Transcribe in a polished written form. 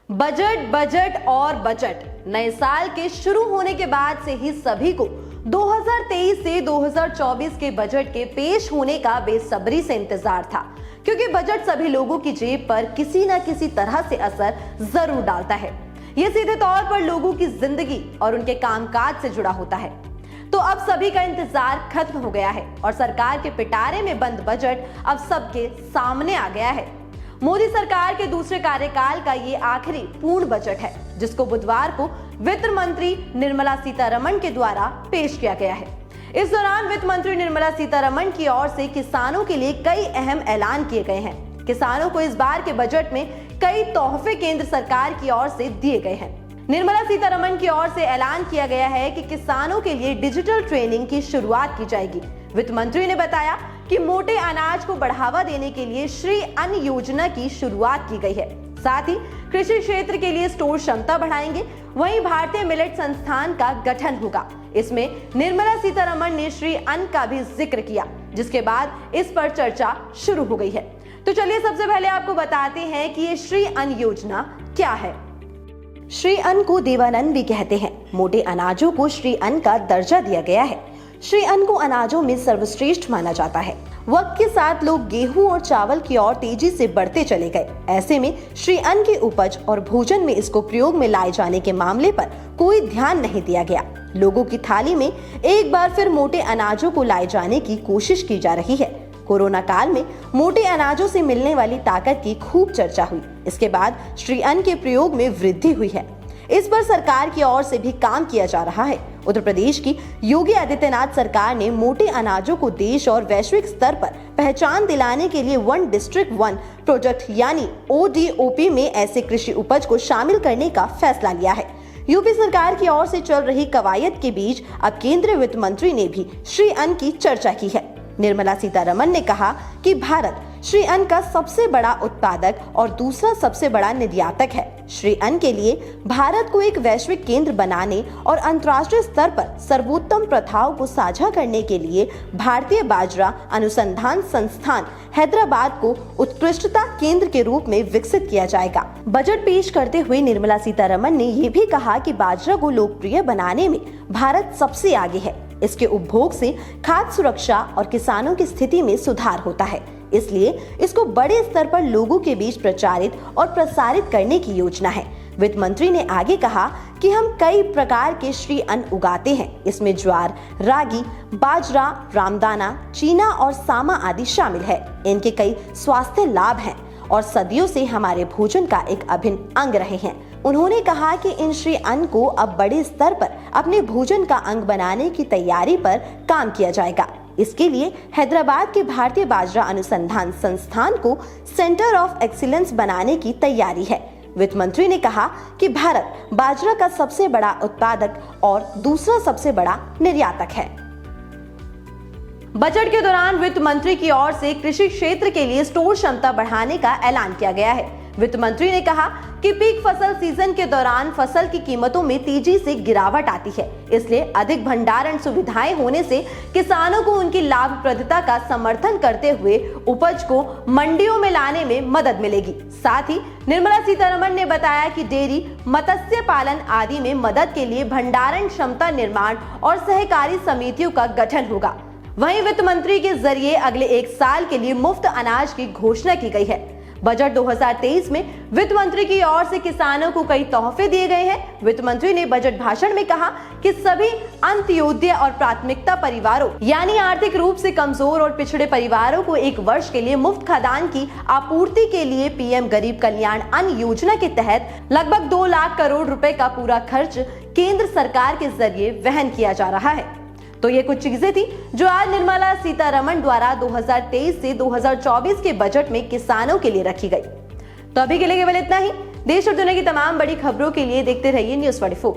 Budget budget और budget. नए साल के शुरू होने के बाद से ही सभी को 2023 से 2024 के बजट के पेश होने का बेसब्री से इंतजार था, क्योंकि बजट सभी लोगों की जेब पर किसी न किसी तरह से असर जरूर डालता है। ये सीधे तौर पर लोगों की जिंदगी और उनके कामकाज से जुड़ा होता है। तो अब सभी का इंतजार खत्म हो गया है और सरकार के पिटारे में बंद बजट अब सबके सामने आ गया है। मोदी सरकार के दूसरे कार्यकाल का ये आखिरी पूर्ण बजट है, जिसको बुधवार को वित्त मंत्री निर्मला सीतारमण के द्वारा पेश किया गया है। इस दौरान वित्त मंत्री निर्मला सीतारमण की ओर से किसानों के लिए कई अहम ऐलान किए गए हैं। किसानों को इस बार के बजट में कई तोहफे केंद्र सरकार की ओर से दिए गए हैं। निर्मला सीतारमण की ओर से ऐलान किया गया है कि किसानों के लिए डिजिटल ट्रेनिंग की शुरुआत की जाएगी। वित्त मंत्री ने बताया कि मोटे अनाज को बढ़ावा देने के लिए श्री अन्न योजना की शुरुआत की गई है। साथ ही कृषि क्षेत्र के लिए स्टोर क्षमता बढ़ाएंगे। वहीं भारतीय मिलेट संस्थान का गठन होगा। इसमें निर्मला सीतारमण ने श्री अन्न का भी जिक्र किया, जिसके बाद इस पर चर्चा शुरू हो गई है। तो चलिए सबसे पहले आपको बताते हैं कि ये श्री अन्न योजना क्या है। श्री अन्न को देवानंद भी कहते हैं। मोटे अनाजों को श्री अन्न का दर्जा दिया गया है। श्री अन्न को अनाजों में सर्वश्रेष्ठ माना जाता है। वक्त के साथ लोग गेहूं और चावल की ओर तेजी से बढ़ते चले गए। ऐसे में श्री अन्न की उपज और भोजन में इसको प्रयोग में लाए जाने के मामले पर कोई ध्यान नहीं दिया गया। लोगों की थाली में एक बार फिर मोटे अनाजों को लाए जाने की कोशिश की जा रही है। कोरोना काल में मोटे अनाजों से मिलने वाली ताकत की खूब चर्चा हुई। इसके बाद श्री अन्न के प्रयोग में वृद्धि हुई है। इस पर सरकार की ओर से भी काम किया जा रहा है। उत्तर प्रदेश की योगी आदित्यनाथ सरकार ने मोटे अनाजों को देश और वैश्विक स्तर पर पहचान दिलाने के लिए वन डिस्ट्रिक्ट वन प्रोजेक्ट यानी ODOP में ऐसे कृषि उपज को शामिल करने का फैसला लिया है। यूपी सरकार की ओर से चल रही कवायद के बीच अब केंद्रीय वित्त मंत्री ने भी श्री अन्न की चर्चा की है। निर्मला सीतारमण ने कहा कि भारत श्री अन्न का सबसे बड़ा उत्पादक और दूसरा सबसे बड़ा निर्यातक है। श्री अन्न के लिए भारत को एक वैश्विक केंद्र बनाने और अंतर्राष्ट्रीय स्तर पर सर्वोत्तम प्रथाओं को साझा करने के लिए भारतीय बाजरा अनुसंधान संस्थान हैदराबाद को उत्कृष्टता केंद्र के रूप में विकसित किया जाएगा। बजट पेश करते हुए निर्मला सीतारमण ने ये भी कहा कि बाजरा को लोकप्रिय बनाने में भारत सबसे आगे है। इसके उपभोग से खाद्य सुरक्षा और किसानों की स्थिति में सुधार होता है, इसलिए इसको बड़े स्तर पर लोगों के बीच प्रचारित और प्रसारित करने की योजना है। वित्त मंत्री ने आगे कहा कि हम कई प्रकार के श्री अन्न उगाते हैं। इसमें ज्वार, रागी, बाजरा, रामदाना, चीना और सामा आदि शामिल है। इनके कई स्वास्थ्य लाभ हैं और सदियों से हमारे भोजन का एक अभिन्न अंग रहे हैं। उन्होंने कहा कि इन श्री अन्न को अब बड़े स्तर पर अपने भोजन का अंग बनाने की तैयारी पर काम किया जाएगा। इसके लिए हैदराबाद के भारतीय बाजरा अनुसंधान संस्थान को सेंटर ऑफ एक्सीलेंस बनाने की तैयारी है। वित्त मंत्री ने कहा कि भारत बाजरा का सबसे बड़ा उत्पादक और दूसरा सबसे बड़ा निर्यातक है। बजट के दौरान वित्त मंत्री की ओर से कृषि क्षेत्र के लिए स्टोर क्षमता बढ़ाने का ऐलान किया गया है। वित्त मंत्री ने कहा कि पीक फसल सीजन के दौरान फसल की कीमतों में तेजी से गिरावट आती है, इसलिए अधिक भंडारण सुविधाएं होने से किसानों को उनकी लाभप्रदता का समर्थन करते हुए उपज को मंडियों में लाने में मदद मिलेगी। साथ ही निर्मला सीतारमण ने बताया कि डेयरी, मत्स्य पालन आदि में मदद के लिए भंडारण क्षमता निर्माण और सहकारी समितियों का गठन होगा। वहीं वित्त मंत्री के जरिए अगले एक साल के लिए मुफ्त अनाज की घोषणा की गई है। बजट 2023 में वित्त मंत्री की ओर से किसानों को कई तोहफे दिए गए हैं। वित्त मंत्री ने बजट भाषण में कहा कि सभी अंत्योदय और प्राथमिकता परिवारों यानी आर्थिक रूप से कमजोर और पिछड़े परिवारों को एक वर्ष के लिए मुफ्त खाद्यान्न की आपूर्ति के लिए पीएम गरीब कल्याण अन्न योजना के तहत लगभग 2 लाख करोड़ रुपए का पूरा खर्च केंद्र सरकार के जरिए वहन किया जा रहा है। तो ये कुछ चीजें थी जो आज निर्मला सीतारमण द्वारा 2023 से 2024 के बजट में किसानों के लिए रखी गई। तो अभी के लिए केवल इतना ही। देश और दुनिया की तमाम बड़ी खबरों के लिए देखते रहिए News 24।